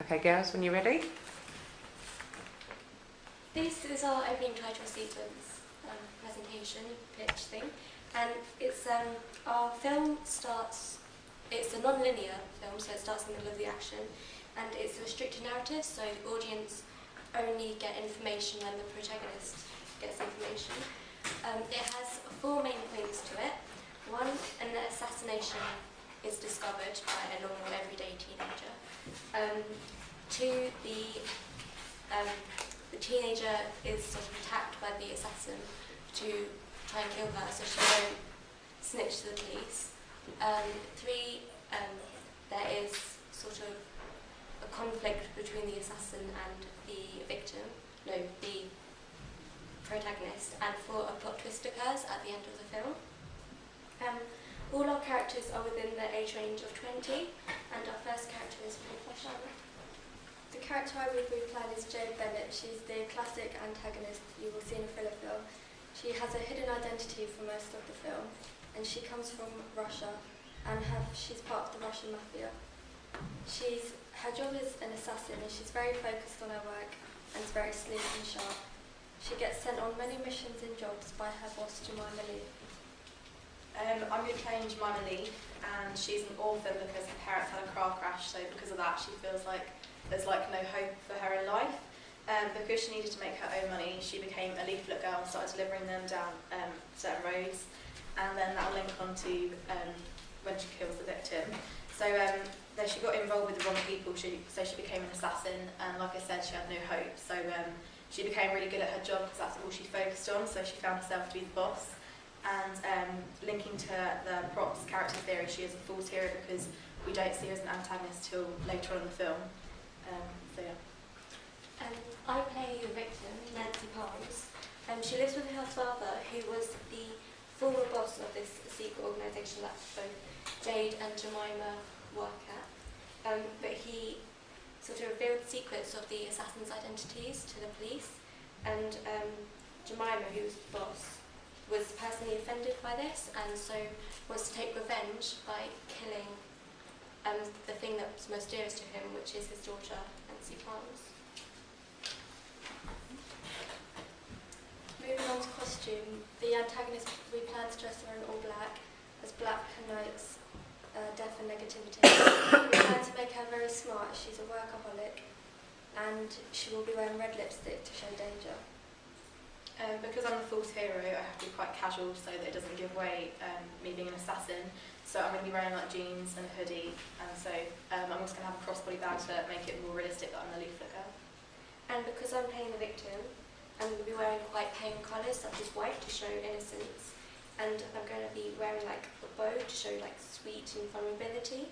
Okay, girls, when you're ready. This is our opening title sequence presentation pitch thing, and it's our film starts. It's a non-linear film, so it starts in the middle of the action, and it's a restricted narrative, so the audience only get information when the protagonist gets information. It has 4 main points to it. 1, an assassination is discovered by a normal, everyday teenager. 2, the teenager is sort of attacked by the assassin to try and kill her, so she won't snitch to the police. 3, there is sort of a conflict between the assassin and the protagonist, and 4, a plot twist occurs at the end of the film. All our characters are within the age range of 20, and our first character is played by Charlotte. The character I will be playing is Jade Bennett. She's the classic antagonist you will see in a thriller film. She has a hidden identity for most of the film, and she comes from Russia, and she's part of the Russian mafia. Her job is an assassin, and she's very focused on her work and is very sleek and sharp. She gets sent on many missions and jobs by her boss, Jemima Lee. I'm going to be playing Jemima Lee, and she's an orphan because her parents had a car crash, so because of that she feels like there's no hope for her in life. Because she needed to make her own money, she became a leaflet girl and started delivering them down certain roads, and then that'll link on to when she kills the victim. So then she got involved with the wrong people, so she became an assassin, and like I said, she had no hope. So she became really good at her job because that's all she focused on, so she found herself to be the boss. And linking to the props character theory, she is a false hero because we don't see her as an antagonist till later on in the film. So yeah. I play the victim, Nancy Palms. She lives with her father, who was the former boss of this secret organisation that both Jade and Jemima work at. But he sort of revealed secrets of the assassins' identities to the police, and Jemima, who was the boss, was personally offended by this, and so wants to take revenge by killing the thing that's most dearest to him, which is his daughter, Nancy Palms. Moving on to costume, the antagonist we plan to dress her in all black, as black connotes death and negativity. We plan to make her very smart. She's a workaholic, and she will be wearing red lipstick to show danger. Because I'm a false hero, I have to be quite casual so that it doesn't give away me being an assassin. So I'm going to be wearing jeans and a hoodie, and so I'm also going to have a crossbody bag to make it more realistic that I'm the leaflet girl. And because I'm playing the victim, I'm going to be wearing quite pale colours such as white to show innocence, and I'm going to be wearing a bow to show sweet and vulnerability.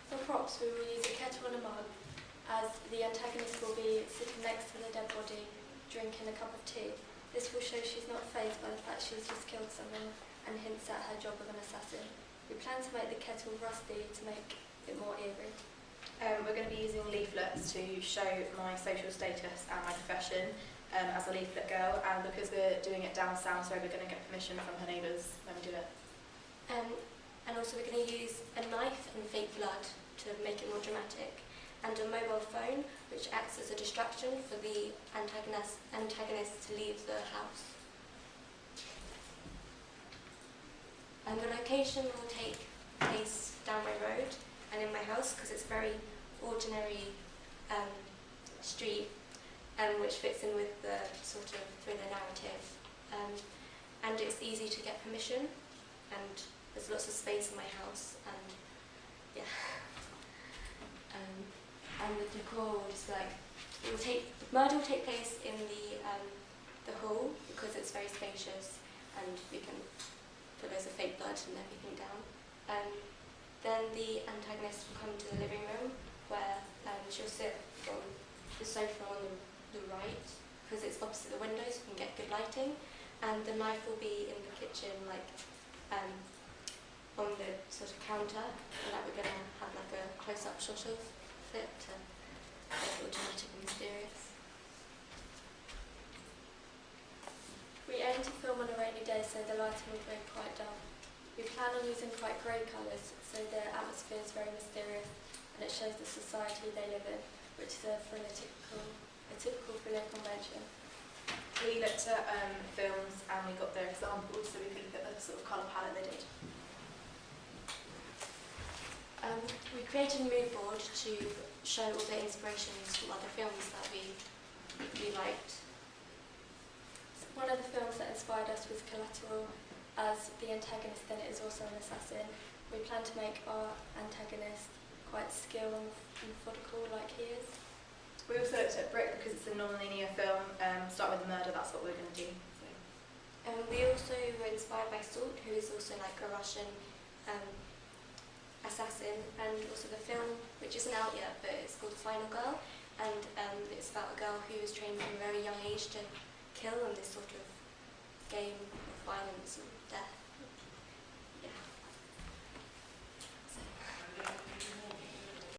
For props, we will use a kettle and a mug, as the antagonist will be sitting next to the dead body, drinking a cup of tea. This will show she's not fazed by the fact she's just killed someone, and hints at her job of an assassin. We plan to make the kettle rusty to make it more eerie. We're going to be using leaflets to show my social status and my profession as a leaflet girl, and because we're doing it down south, so we're going to get permission from her neighbours when we do it. And also we're going to use a knife and fake blood to make it more dramatic, and a mobile phone which acts as a distraction for the antagonist to leave the house. And the location will take place down my road and in my house because it's a very ordinary street which fits in with the sort of thriller narrative. And it's easy to get permission, and there's lots of space in my house, and yeah. And the decor will just murder will take place in the hall because it's very spacious, and we can put loads of fake blood and everything down. Then the antagonist will come to the living room where she'll sit on the sofa on the right because it's opposite the window so we can get good lighting, and the knife will be in the kitchen on the sort of counter, and that we're going to have a close-up shot of it to make it all dramatic and mysterious. We aim to film on a rainy day so the lighting will be quite dull. We plan on using quite grey colours, so the atmosphere is very mysterious and it shows the society they live in, which is a typical thriller convention. We looked at films and we got their examples so we could look at the sort of colour palette they did. We created a mood board to show all the inspirations from other films that we liked. One of the films that inspired us was Collateral, as the antagonist in it is also an assassin. We plan to make our antagonist quite skilled and methodical like he is. We also looked at Brick because it's a non-linear film. Start with the murder, that's what we're going to do. So. We also were inspired by Salt, who is also like a Russian assassin, and also the film, which isn't out yet, but it's called Final Girl, and it's about a girl who was trained from a very young age to kill in this sort of game of violence and death.